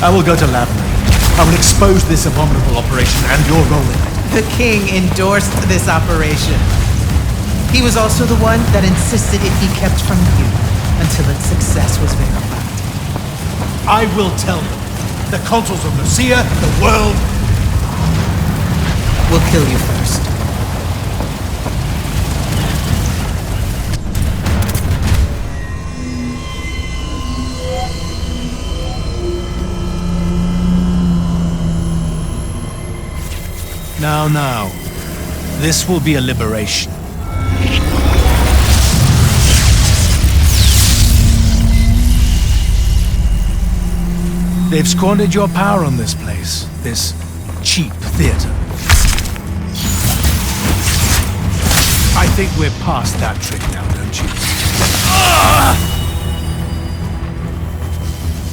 I will go to Lavender. I will expose this abominable operation and your role in it. The king endorsed this operation. He was also the one that insisted it be kept from you until its success was verified. I will tell them. The consuls of Lucia, the world... We'll kill you first. Now. This will be a liberation. They've squandered your power on this place, this cheap theater. I think we're past that trick now, don't you?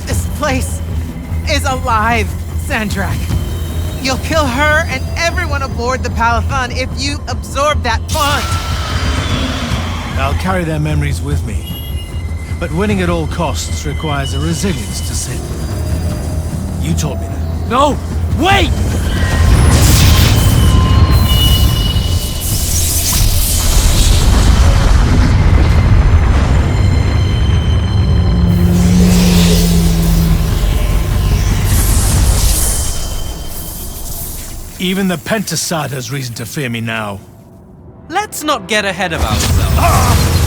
This place is alive, Sandrak. You'll kill her and everyone aboard the Palathon if you absorb that bond. I'll carry their memories with me. But winning at all costs requires a resilience to sin. You taught me that. No! Wait! Even the Pentasad has reason to fear me now. Let's not get ahead of ourselves.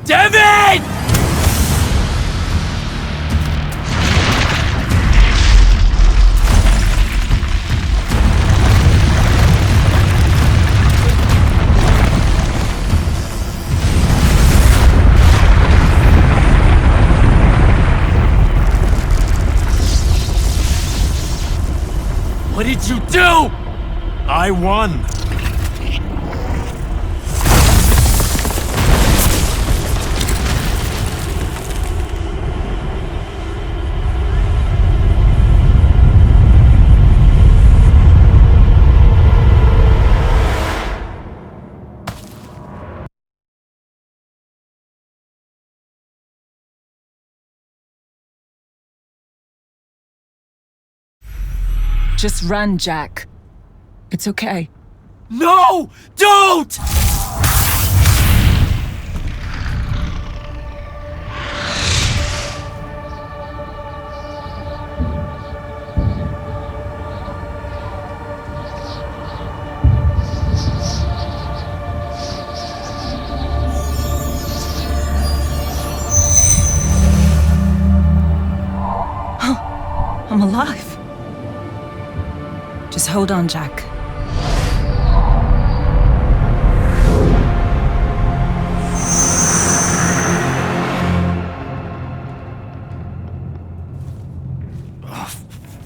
Devin! What did you do? I won. Just run, Jack. It's okay. No! Don't! I'm alive. Just hold on, Jack.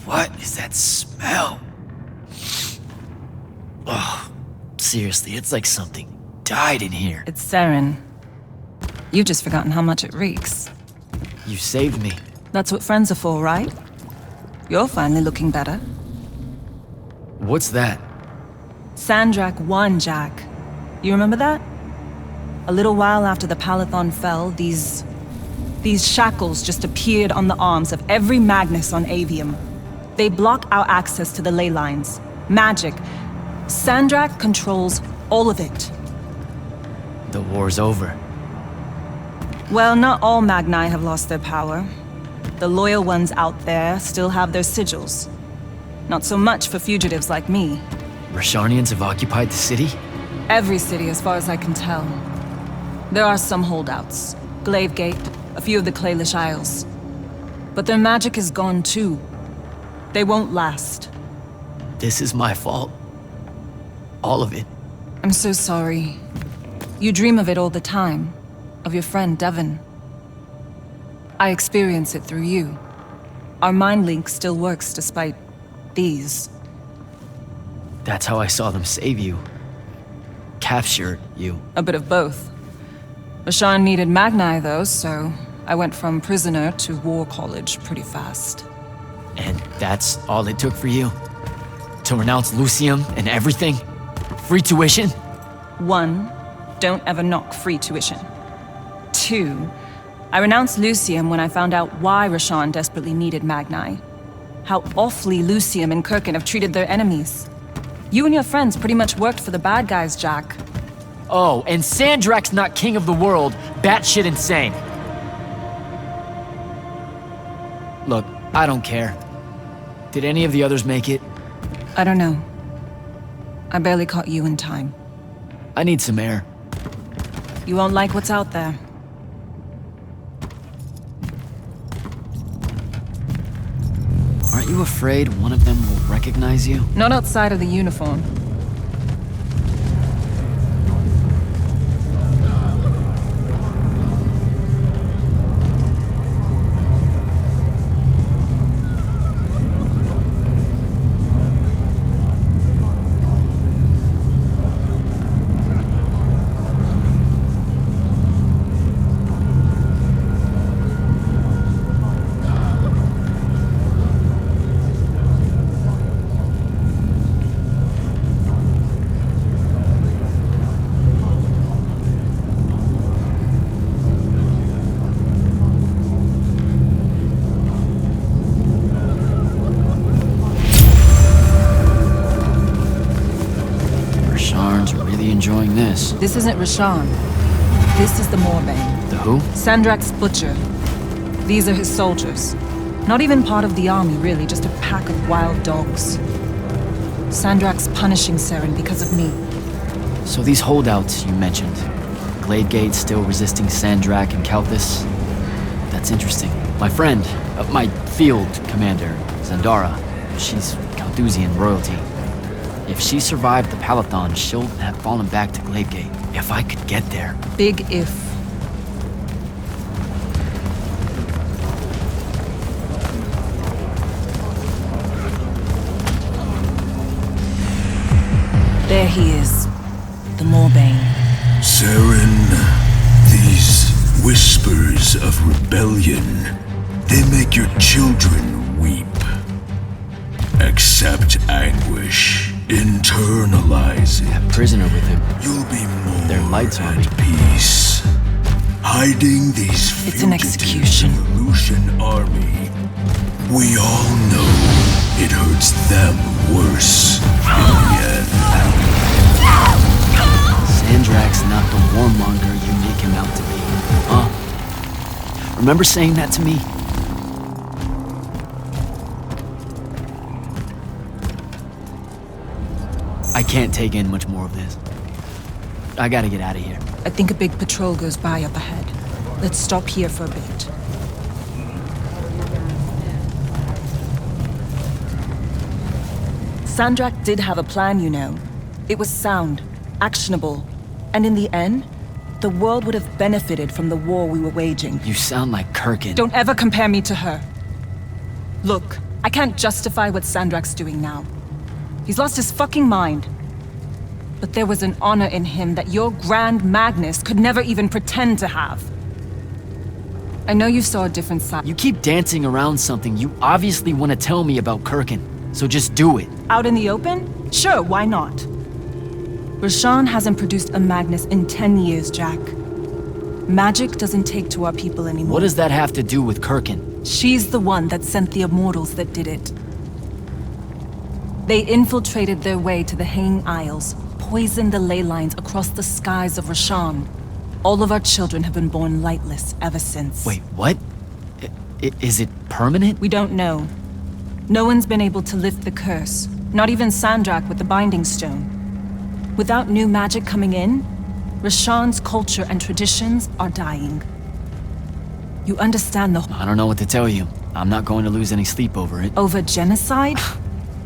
What is that smell? Oh, seriously, it's like something died in here. It's sarin. You've just forgotten how much it reeks. You saved me. That's what friends are for, right? You're finally looking better. What's that? Sandrak won, Jack. You remember that? A little while after the Palathon fell, these shackles just appeared on the arms of every Magnus on Aveum. They block our access to the ley lines. Magic. Sandrak controls all of it. The war's over. Well, not all Magni have lost their power. The loyal ones out there still have their sigils. Not so much for fugitives like me. Rasharnians have occupied the city? Every city, as far as I can tell. There are some holdouts. Glavegate, a few of the Claylish Isles. But their magic is gone too. They won't last. This is my fault. All of it. I'm so sorry. You dream of it all the time. Of your friend, Devon. I experience it through you. Our mind link still works despite these. That's how I saw them save you. capture you? A bit of both. Rasharn needed Magni, though, so I went from prisoner to war college pretty fast. And that's all it took for you? To renounce Lucium and everything? Free tuition? 1, don't ever knock free tuition. 2, I renounced Lucium when I found out why Rasharn desperately needed Magni. How awfully Lucium and Kirkin have treated their enemies. You and your friends pretty much worked for the bad guys, Jack. Oh, and Sandrak's not king of the world, batshit insane. Look, I don't care. Did any of the others make it? I don't know. I barely caught you in time. I need some air. You won't like what's out there. Aren't you afraid one of them will recognize you? Not outside of the uniform. Enjoying this. This isn't Rasharn. This is the Moorbane. The who? Sandrak's butcher. These are his soldiers. Not even part of the army, really, just a pack of wild dogs. Sandrak's punishing Saren because of me. So these holdouts you mentioned, Gladegate still resisting Sandrak and Kalthus? That's interesting. My friend, my field commander, Zandara, she's Kalthusian royalty. If she survived the Palathon, she'll have fallen back to Gladegate. If I could get there. Big if. There he is. The Moorbane. Saren, these whispers of rebellion, they make your children weep. Accept anguish. Internalize it. That prisoner with him. You'll be more Their lights on. at peace. Hiding these It's an execution. Revolution army. We all know it hurts them worse in the end. Sandrak's not the warmonger you make him out to be, huh? Remember saying that to me? I can't take in much more of this. I gotta get out of here. I think a big patrol goes by up ahead. Let's stop here for a bit. Sandrak did have a plan, you know. It was sound, actionable, and in the end, the world would have benefited from the war we were waging. You sound like Kirkin. Don't ever compare me to her. Look, I can't justify what Sandrak's doing now. He's lost his fucking mind. But there was an honor in him that your Grand Magnus could never even pretend to have. I know you saw a different side. You keep dancing around something you obviously want to tell me about Kirkin, so just do it. Out in the open? Sure, why not? Rasharn hasn't produced a Magnus in 10 years, Jack. Magic doesn't take to our people anymore. What does that have to do with Kirkin? She's the one that sent the Immortals that did it. They infiltrated their way to the Hanging Isles, poisoned the ley lines across the skies of Rasharn. All of our children have been born lightless ever since. Wait, what? Is it permanent? We don't know. No one's been able to lift the curse, not even Sandrak with the Binding Stone. Without new magic coming in, Rasharn's culture and traditions are dying. You understand the... I don't know what to tell you. I'm not going to lose any sleep over it. Over genocide?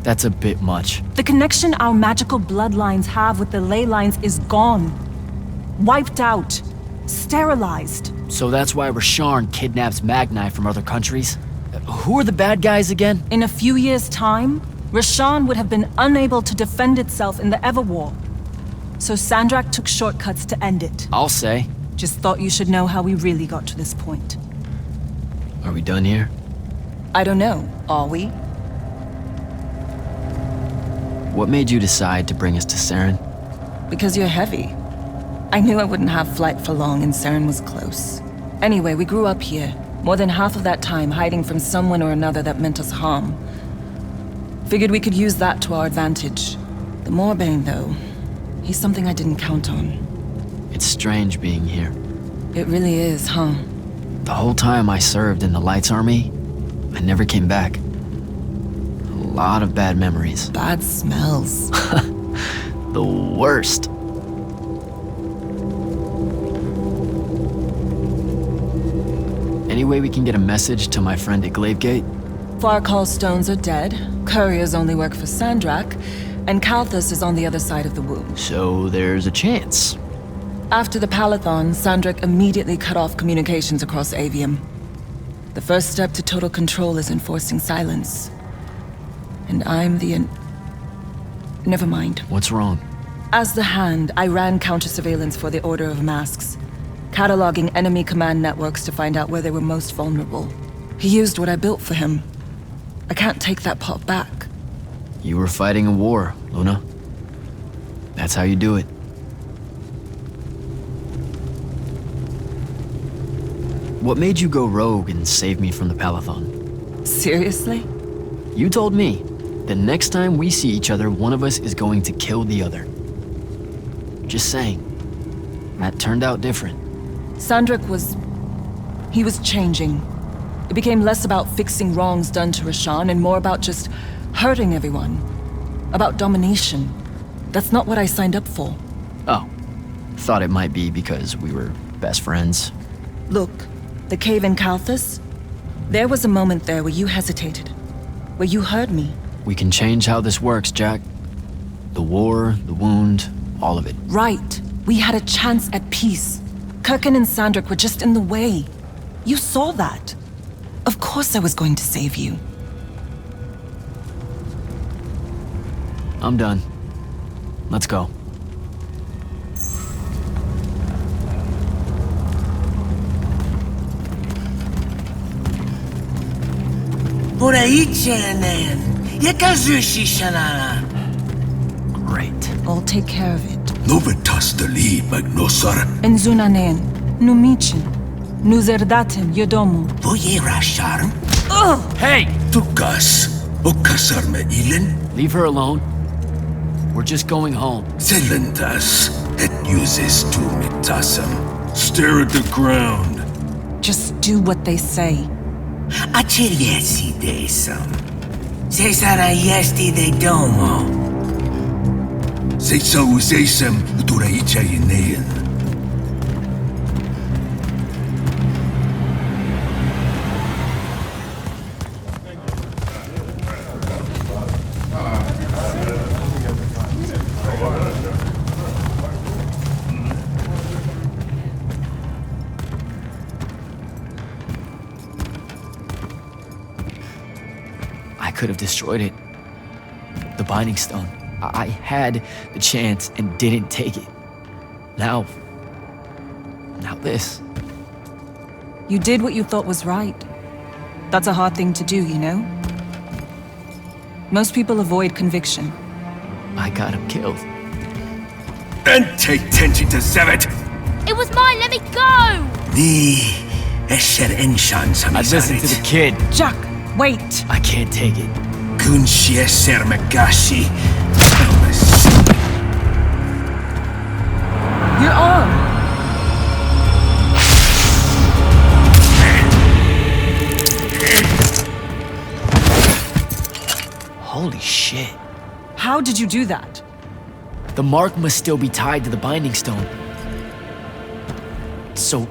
That's a bit much. The connection our magical bloodlines have with the ley lines is gone. Wiped out. Sterilized. So that's why Rasharn kidnaps Magni from other countries? Who are the bad guys again? In a few years' time, Rasharn would have been unable to defend itself in the Everwar. So Sandrak took shortcuts to end it. I'll say. Just thought you should know how we really got to this point. Are we done here? I don't know. Are we? What made you decide to bring us to Saren? Because you're heavy. I knew I wouldn't have flight for long and Saren was close. Anyway, we grew up here. More than half of that time hiding from someone or another that meant us harm. Figured we could use that to our advantage. The Moorbane, though, he's something I didn't count on. It's strange being here. It really is, huh? The whole time I served in the Lights Army, I never came back. A lot of bad memories. Bad smells. The worst. Any way we can get a message to my friend at Glavegate? Farcall stones are dead, couriers only work for Sandrak, and Kalthus is on the other side of the womb. So there's a chance. After the Palathon, Sandrak immediately cut off communications across Aveum. The first step to total control is enforcing silence. And I'm the Never mind. What's wrong? As the Hand, I ran counter-surveillance for the Order of Masks, cataloging enemy command networks to find out where they were most vulnerable. He used what I built for him. I can't take that pot back. You were fighting a war, Luna. That's how you do it. What made you go rogue and save me from the Palathon? Seriously? You told me the next time we see each other, one of us is going to kill the other. Just saying. That turned out different. Sandrak was... he was changing. It became less about fixing wrongs done to Rashan and more about just hurting everyone. About domination. That's not what I signed up for. Oh. Thought it might be because we were best friends. Look, the cave in Kalthus, there was a moment there where you hesitated. Where you heard me. We can change how this works, Jack. The war, the wound, all of it. Right. We had a chance at peace. Kirkin and Sandrak were just in the way. You saw that. Of course I was going to save you. I'm done. Let's go. Great. I'll take care of it. Novitas dali magnosar. Enzunanen, numichin, nuzerdatem yodomu. Voye rasharm. Hey! Tukas. Okasar me ilen. Leave her alone. We're just going home. Zelentas. Et uses tu mitasam. Stare at the ground. Just do what they say. Achiriesi desam. Cesara yesti de domo. Seisa usesem uturaicha yinean. I could have destroyed it. The Binding Stone. I had the chance and didn't take it. Now this. You did what you thought was right. That's a hard thing to do, you know? Most people avoid conviction. I got him killed. And take tenchi to Zevet. It was mine, let me go! Ni esher enshan I listened to the kid. Jack, wait! I can't take it. Kunshi esher magashi. Your arm! Holy shit. How did you do that? The mark must still be tied to the Binding Stone. So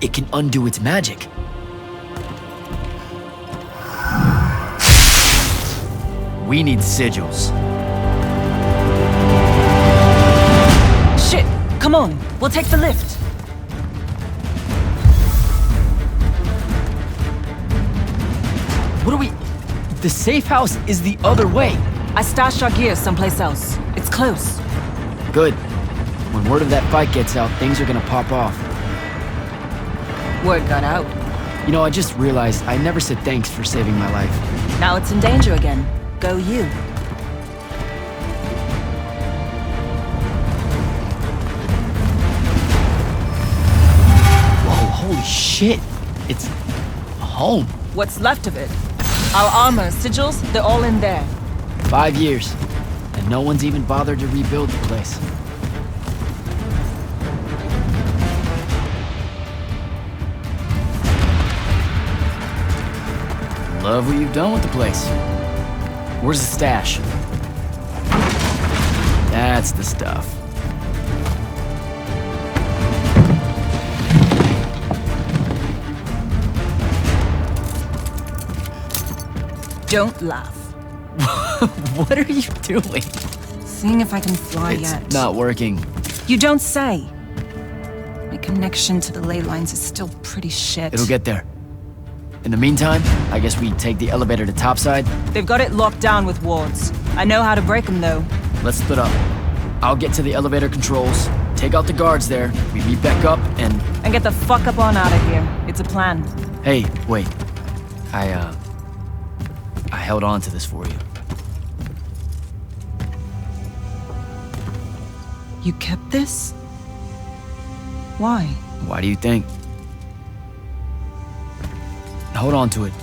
it can undo its magic. We need sigils. Shit! Come on, we'll take the lift. What are we... The safe house is the other way. I stashed our gear someplace else. It's close. Good. When word of that fight gets out, things are gonna pop off. Word got out. You know, I just realized I never said thanks for saving my life. Now it's in danger again. Go you. Whoa, holy shit! It's a home. What's left of it? Our armor, sigils, they're all in there. 5 years, and no one's even bothered to rebuild the place. Love what you've done with the place. Where's the stash? That's the stuff. Don't laugh. What are you doing? Seeing if I can fly yet. It's not working. You don't say. My connection to the ley lines is still pretty shit. It'll get there. In the meantime, I guess we take the elevator to topside. They've got it locked down with wards. I know how to break them, though. Let's split up. I'll get to the elevator controls, take out the guards there, we meet back up, and get the fuck up on out of here. It's a plan. hey, wait. I held on to this for you. You kept this? Why? Why do you think? Hold on to it.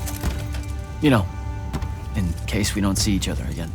You know, in case we don't see each other again.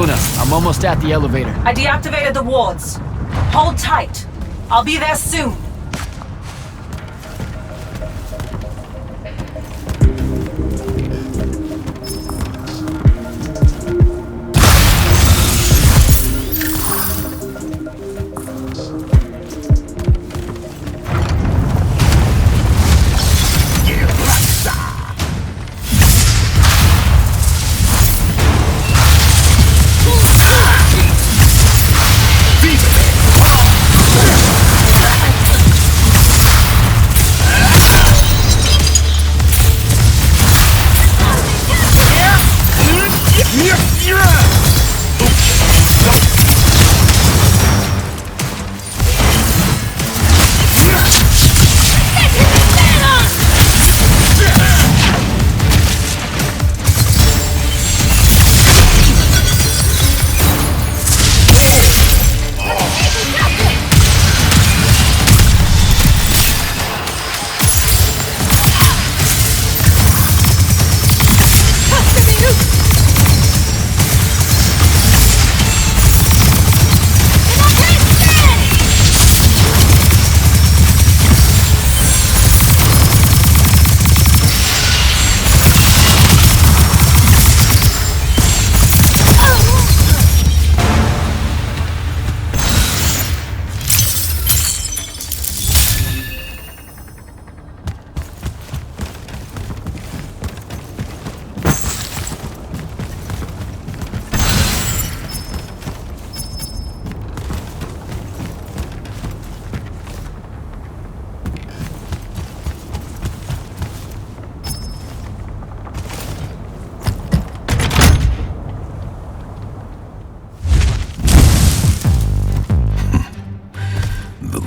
Luna, I'm almost at the elevator. I deactivated the wards. Hold tight. I'll be there soon.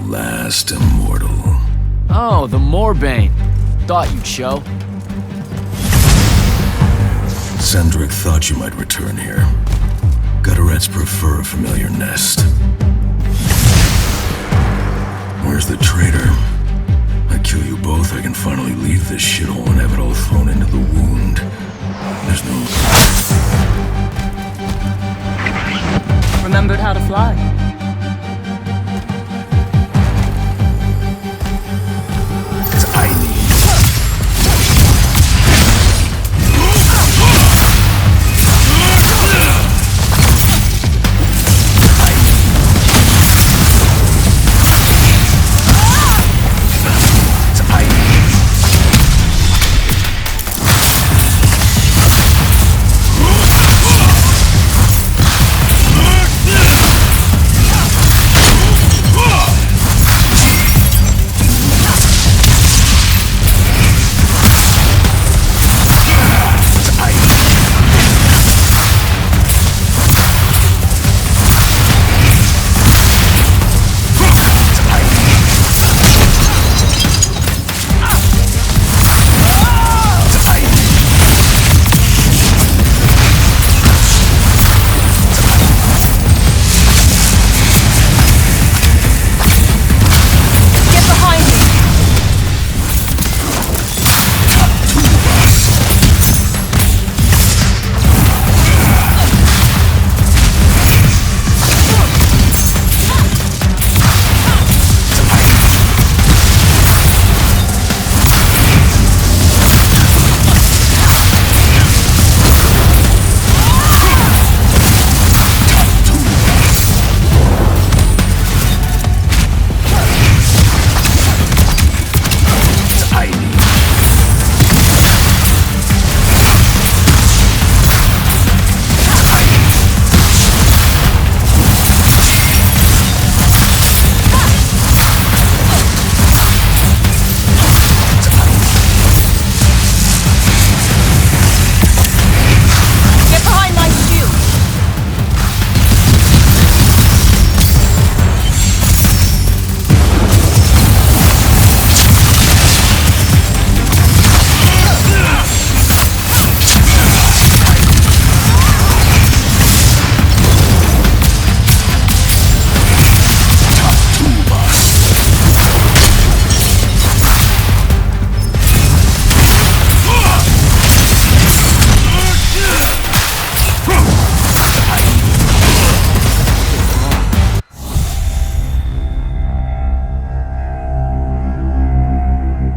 Last immortal. Oh, the Moorbane. Thought you'd show. Sandrick thought you might return here. Gutterets prefer a familiar nest. Where's the traitor? I kill you both, I can finally leave this shithole and have it all thrown into the wound. There's no... Remembered how to fly.